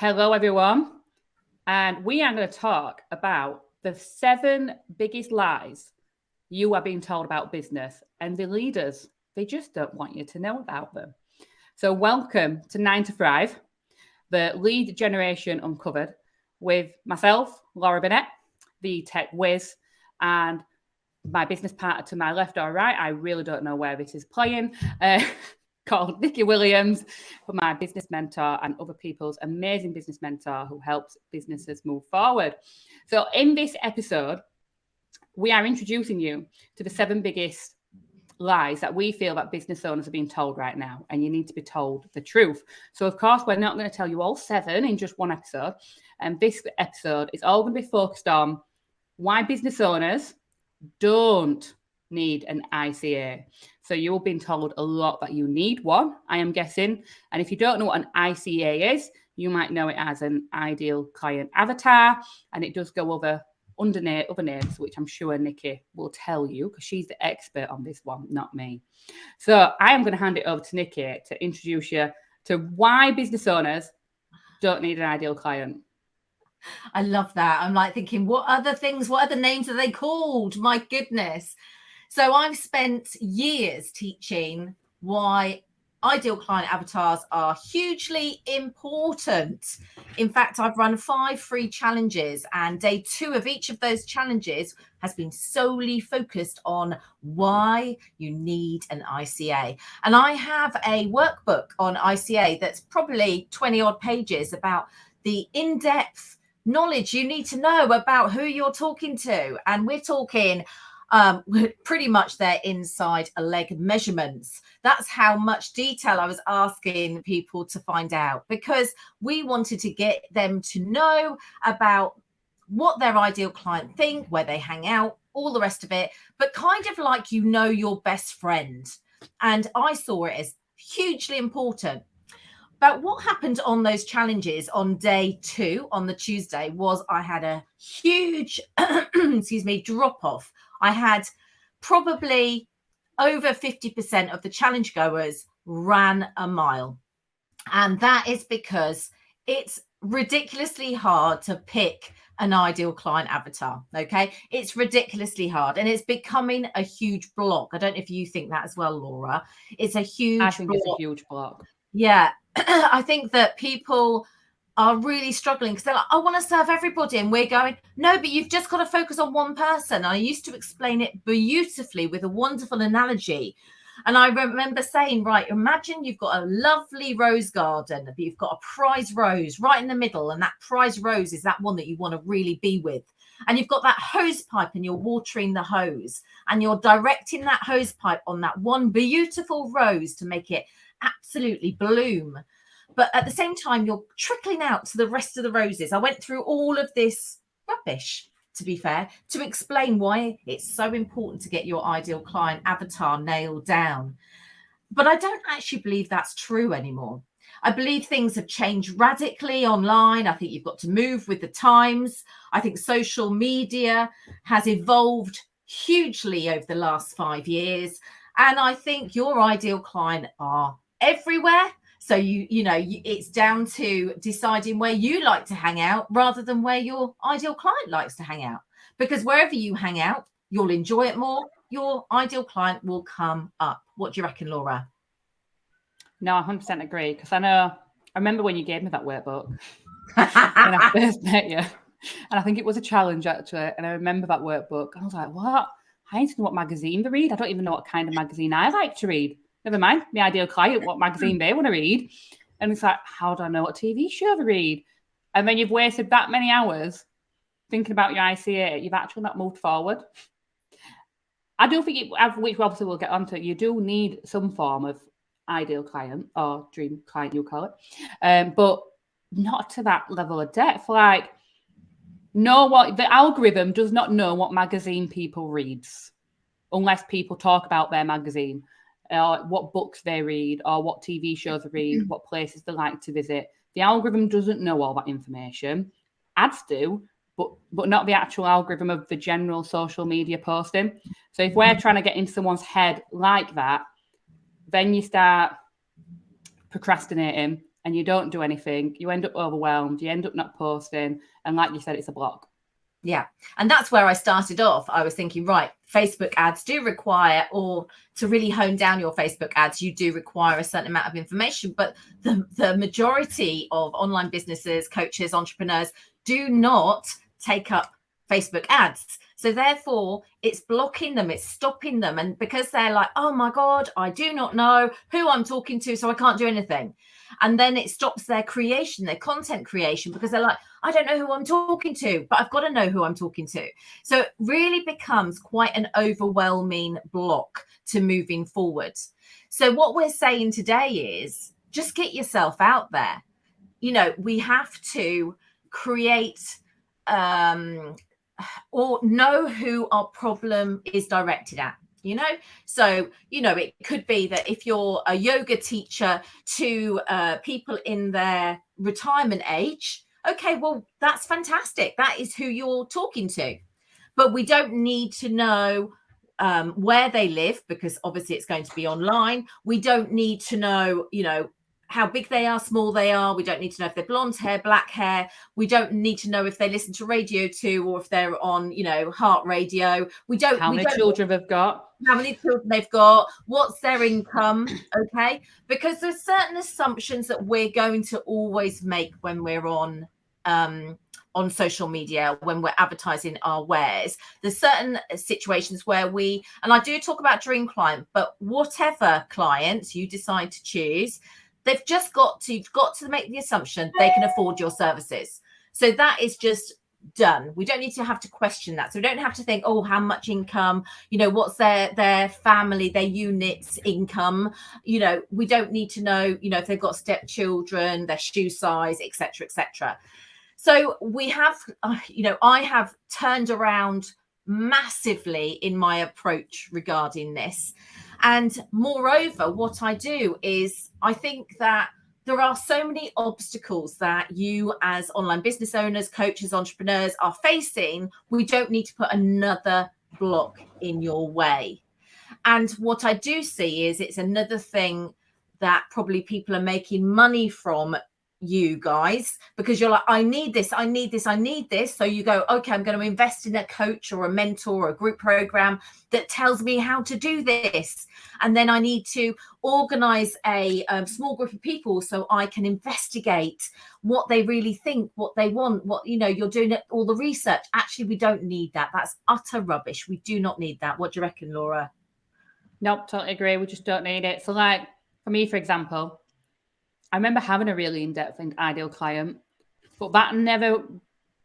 Hello, everyone. And we are going to talk about the 7 biggest lies you are being told about business, and the leaders, they just don't want you to know about them. So welcome to 9 to 5, the lead generation uncovered, with myself, Laura Bennett, the tech whiz, and my business partner to my left or right. I really don't know where this is playing. Called Nicky Williams, for my business mentor and other people's amazing business mentor who helps businesses move forward. So in this episode, we are introducing you to the 7 biggest lies that we feel that business owners are being told right now, and you need to be told the truth. So of course, we're not going to tell you all 7 in just one episode. And this episode is all going to be focused on why business owners don't need an ICA. So you've been told a lot that you need one, I am guessing. And if you don't know what an ICA is, you might know it as an ideal client avatar. And it does go over under other names, which I'm sure Nicky will tell you, because she's the expert on this one, not me. So I am going to hand it over to Nicky to introduce you to why business owners don't need an ideal client. I love that. I'm like thinking, what other names are they called? My goodness. So I've spent years teaching why ideal client avatars are hugely important. In fact, I've run 5 free challenges, and day 2 of each of those challenges has been solely focused on why you need an ICA. And I have a workbook on ICA that's probably 20 odd pages about the in-depth knowledge you need to know about who you're talking to. And we're talking pretty much their inside leg measurements. That's how much detail I was asking people to find out, because we wanted to get them to know about what their ideal client think, where they hang out, all the rest of it, but kind of like your best friend. And I saw it as hugely important. But what happened on those challenges on day 2, on the Tuesday, was I had a huge, drop off. I had probably over 50% of the challenge goers ran a mile. And that is because it's ridiculously hard to pick an ideal client avatar. Okay. It's ridiculously hard, and it's becoming a huge block. I don't know if you think that as well, Laura. It's a huge I think block. It's a huge block. Yeah. I think that people are really struggling because they're like, I want to serve everybody. And we're going, no, but you've just got to focus on one person. I used to explain it beautifully with a wonderful analogy. And I remember saying, right, imagine you've got a lovely rose garden, but you've got a prize rose right in the middle. And that prize rose is that one that you want to really be with. And you've got that hose pipe and you're watering the hose, and you're directing that hose pipe on that one beautiful rose to make it absolutely bloom. But at the same time, you're trickling out to the rest of the roses. I went through all of this rubbish, to be fair, to explain why it's so important to get your ideal client avatar nailed down. But I don't actually believe that's true anymore. I believe things have changed radically online. I think you've got to move with the times. I think social media has evolved hugely over the last 5 years. And I think your ideal client are everywhere. So it's down to deciding where you like to hang out rather than where your ideal client likes to hang out. Because wherever you hang out, you'll enjoy it more. Your ideal client will come up. What do you reckon, Laura? No, I 100% agree. Because I remember when you gave me that workbook when I first met you. And I think it was a challenge, actually. And I remember that workbook. And I was like, what? I need to know what magazine to read. I don't even know what kind of magazine I like to read. Never mind the ideal client, what magazine they want to read. And it's like, how do I know what TV show to read? And then you've wasted that many hours thinking about your ICA. You've actually not moved forward. I do think, which obviously we'll get onto, you do need some form of ideal client, or dream client, you call it. But not to that level of depth. Like, the algorithm does not know what magazine people reads unless people talk about their magazine, or what books they read, or what TV shows they read, what places they like to visit. The algorithm doesn't know all that information. Ads do, but not the actual algorithm of the general social media posting. So if we're trying to get into someone's head like that, then you start procrastinating, and you don't do anything, you end up overwhelmed, you end up not posting. And like you said, it's a block. Yeah. And that's where I started off. I was thinking, right, Facebook ads do require, or to really hone down your Facebook ads, you do require a certain amount of information. But the majority of online businesses, coaches, entrepreneurs do not take up Facebook ads. So therefore, it's blocking them, it's stopping them. And because they're like, oh my God, I do not know who I'm talking to, so I can't do anything. And then it stops their creation, their content creation, because they're like, I don't know who I'm talking to, but I've got to know who I'm talking to. So it really becomes quite an overwhelming block to moving forward. So what we're saying today is just get yourself out there. You know, we have to create or know who our problem is directed at. You know, so, you know, it could be that if you're a yoga teacher to people in their retirement age, okay, well, that's fantastic. That is who you're talking to. But we don't need to know where they live, because obviously it's going to be online. We don't need to know, you know, how big they are, small they are. We don't need to know if they're blonde hair, black hair. We don't need to know if they listen to Radio 2 or if they're on, you know, heart radio. We don't. How many children they've got. How many children they've got. What's their income. Okay. Because there's certain assumptions that we're going to always make when we're on social media, when we're advertising our wares. There's certain situations where and I do talk about dream client, but whatever clients you decide to choose, you've got to make the assumption they can afford your services. So that is just done. We don't need to have to question that. So we don't have to think, oh, how much income, you know, what's their family, their units income. You know, we don't need to know, you know, if they've got stepchildren, their shoe size, etc., etc. So we have, you know, I have turned around massively in my approach regarding this. And moreover, what I do is I think that there are so many obstacles that you as online business owners, coaches, entrepreneurs are facing. We don't need to put another block in your way. And what I do see is it's another thing that probably people are making money from, you guys, because you're like, I need this. So you go, okay, I'm going to invest in a coach or a mentor or a group program that tells me how to do this. And then I need to organize a small group of people so I can investigate what they really think, what they want, what, you know, you're doing all the research. Actually, we don't need that. That's utter rubbish. We do not need that. What do you reckon, Laura? Nope, totally agree. We just don't need it. So like for me, for example, I remember having a really in-depth and ideal client, but that never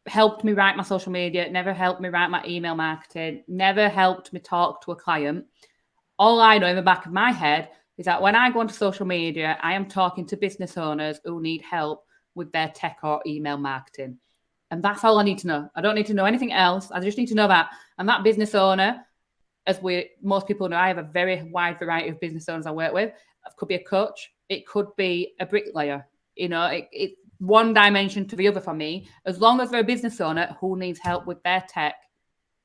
helped me write my social media, never helped me write my email marketing, never helped me talk to a client. All I know in the back of my head is that when I go onto social media, I am talking to business owners who need help with their tech or email marketing. And that's all I need to know. I don't need to know anything else. I just need to know that. And that business owner, as most people know, I have a very wide variety of business owners I work with. It could be a coach. It could be a bricklayer. You know, it's one dimension to the other for me. As long as they're a business owner who needs help with their tech,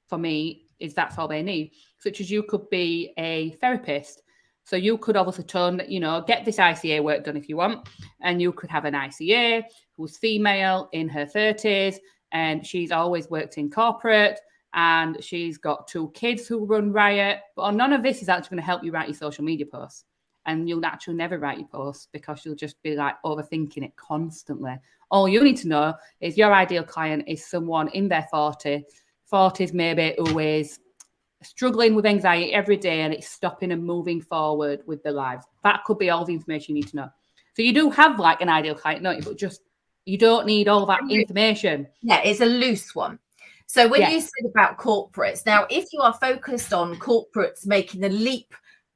for me, that's all they need. Such as you could be a therapist. So you could obviously get this ICA work done if you want. And you could have an ICA who's female in her 30s, and she's always worked in corporate, and she's got 2 kids who run riot. But none of this is actually going to help you write your social media posts. And you'll actually never write your posts because you'll just be like overthinking it constantly. All you need to know is your ideal client is someone in their 40s maybe, who is struggling with anxiety every day and it's stopping them moving forward with their lives. That could be all the information you need to know. So you do have like an ideal client, don't you? But just, you don't need all that information. Yeah, it's a loose one. So when you said about corporates, now if you are focused on corporates making the leap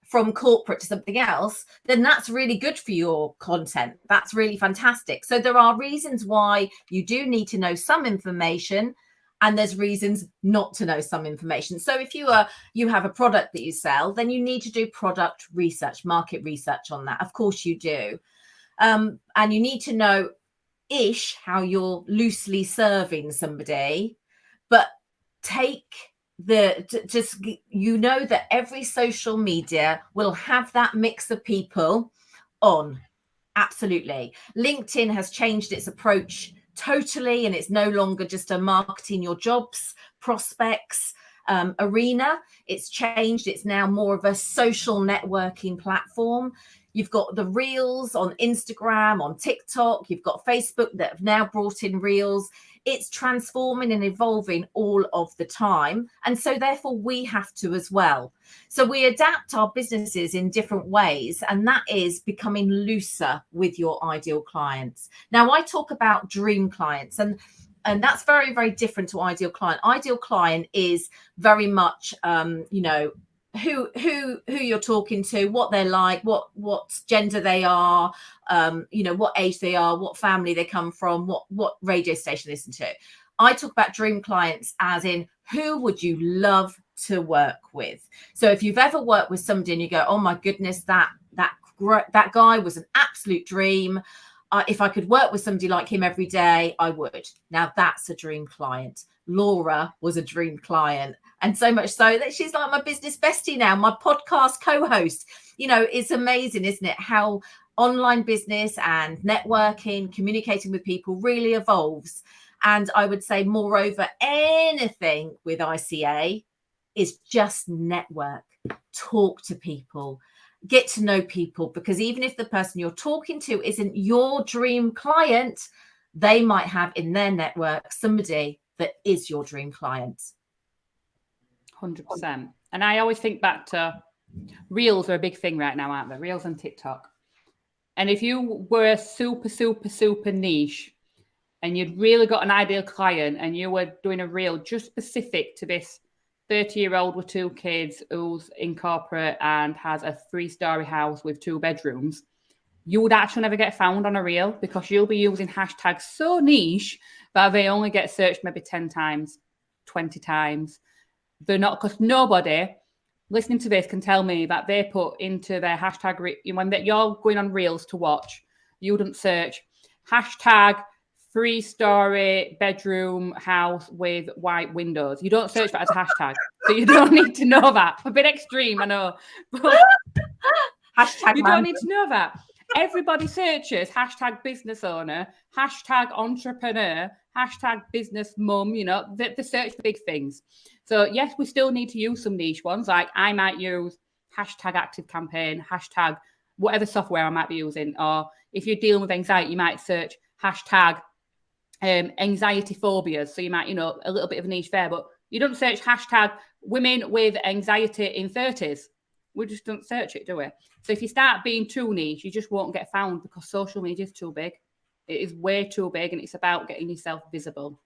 from corporate to something else, then that's really good for your content. That's really fantastic. So there are reasons why you do need to know some information, and there's reasons not to know some information. So if you have a product that you sell, then you need to do product research, market research on that. Of course you do. And you need to know ish how you're loosely serving somebody, but that every social media will have that mix of people on. Absolutely. LinkedIn has changed its approach totally, and it's no longer just a marketing your jobs, prospects arena. It's changed. It's now more of a social networking platform. You've got the reels on Instagram, on TikTok. You've got Facebook that have now brought in reels. It's transforming and evolving all of the time. And so therefore we have to as well. So we adapt our businesses in different ways, and that is becoming looser with your ideal clients. Now, I talk about dream clients, and that's very, very different to ideal client. Ideal client is very much, who you're talking to, what they're like, what gender they are, what age they are, what family they come from, what radio station they listen to. I talk about dream clients as in, who would you love to work with? So if you've ever worked with somebody and you go, oh my goodness, that guy was an absolute dream. If I could work with somebody like him every day, I would. Now that's a dream client. Laura was a dream client. And so much so that she's like my business bestie now, my podcast co-host. It's amazing, isn't it? How online business and networking, communicating with people really evolves. And I would say, moreover, anything with ICA is just network, talk to people, get to know people, because even if the person you're talking to isn't your dream client, they might have in their network somebody that is your dream client. 100%. And I always think back to reels are a big thing right now, aren't they? Reels and TikTok. And if you were super, super, super niche and you'd really got an ideal client and you were doing a reel just specific to this 30-year-old with 2 kids who's in corporate and has a 3-story house with 2 bedrooms, you would actually never get found on a reel, because you'll be using hashtags so niche that they only get searched maybe 10 times, 20 times. They're not, because nobody listening to this can tell me that they put into their hashtag, when you're going on reels to watch, you wouldn't search hashtag 3-story bedroom house with white windows. You don't search that as a hashtag. So you don't need to know that. A bit extreme, I know. But hashtag you don't need to know that. Everybody searches hashtag business owner, hashtag entrepreneur, hashtag business mum, they search for big things. So yes, we still need to use some niche ones. Like I might use hashtag active campaign, hashtag whatever software I might be using. Or if you're dealing with anxiety, you might search hashtag anxiety phobias. So you might, a little bit of a niche there, but you don't search hashtag women with anxiety in 30s. We just don't search it, do we? So if you start being too niche, you just won't get found, because social media is too big. It is way too big, and it's about getting yourself visible.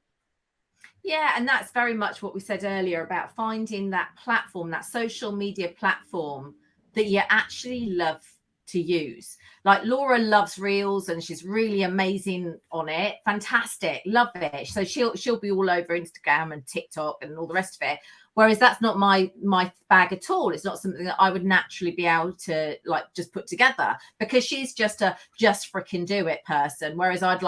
Yeah, and that's very much what we said earlier about finding that platform, that social media platform that you actually love to use. Like Laura loves reels and she's really amazing on it. Fantastic. Love it. So she'll be all over Instagram and TikTok and all the rest of it. Whereas that's not my bag at all. It's not something that I would naturally be able to just put together, because she's just a just freaking do it person. Whereas I'd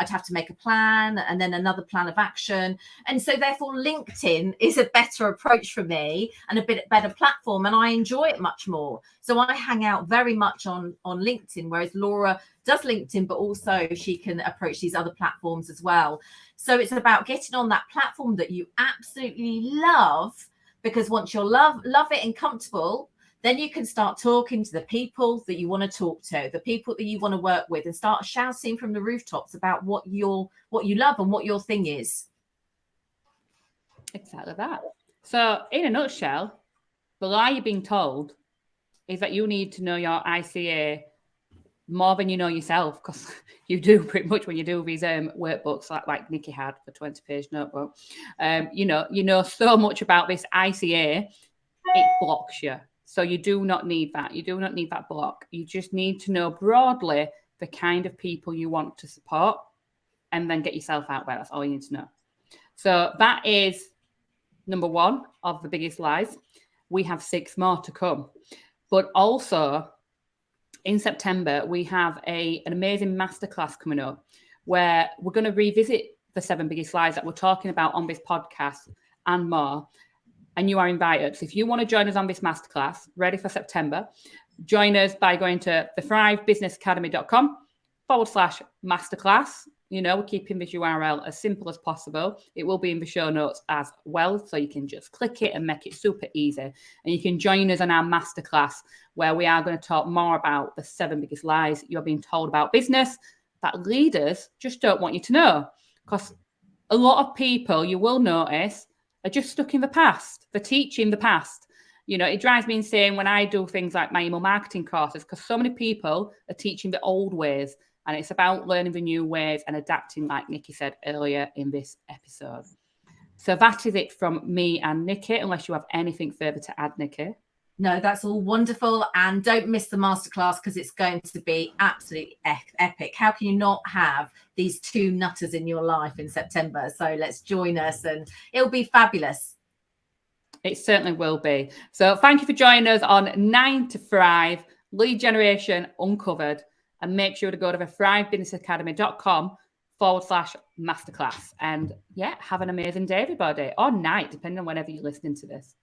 have to make a plan and then another plan of action. And so therefore LinkedIn is a better approach for me and a bit better platform. And I enjoy it much more. So I hang out very much on LinkedIn, whereas Laura does LinkedIn, but also she can approach these other platforms as well. So it's about getting on that platform that you absolutely love, because once you're love it and comfortable, then you can start talking to the people that you want to talk to, the people that you want to work with, and start shouting from the rooftops about what you love and what your thing is. Exactly that. So in a nutshell, the lie you're being told is that you need to know your ICA more than you know yourself, because you do pretty much when you do these workbooks like Nicky had, the 20-page notebook. You know so much about this ICA, it blocks you. So you do not need that. You do not need that block. You just need to know broadly the kind of people you want to support, and then get yourself out there. That's all you need to know. So that is number 1 of the biggest lies. We have 6 more to come. But also, in September, we have an amazing masterclass coming up where we're going to revisit the 7 biggest lies that we're talking about on this podcast and more. And you are invited. So if you want to join us on this masterclass, ready for September, join us by going to thethrivebusinessacademy.com /masterclass. You know, we're keeping this URL as simple as possible. It will be in the show notes as well, so you can just click it and make it super easy. And you can join us on our masterclass, where we are going to talk more about the 7 biggest lies you're being told about business that leaders just don't want you to know. Because a lot of people, you will notice, are just stuck in the past. They're teaching the past. You know, it drives me insane when I do things like my email marketing courses, because so many people are teaching the old ways. And it's about learning the new ways and adapting, like Nicky said earlier in this episode. So that is it from me and Nicky, unless you have anything further to add, Nicky. No, that's all wonderful. And don't miss the masterclass, because it's going to be absolutely epic. How can you not have these 2 nutters in your life in September? So let's join us and it'll be fabulous. It certainly will be. So thank you for joining us on 9 to Thrive, Lead Generation Uncovered. And make sure to go to the thrivebusinessacademy.com/masterclass. And yeah, have an amazing day, everybody, or night, depending on whenever you're listening to this.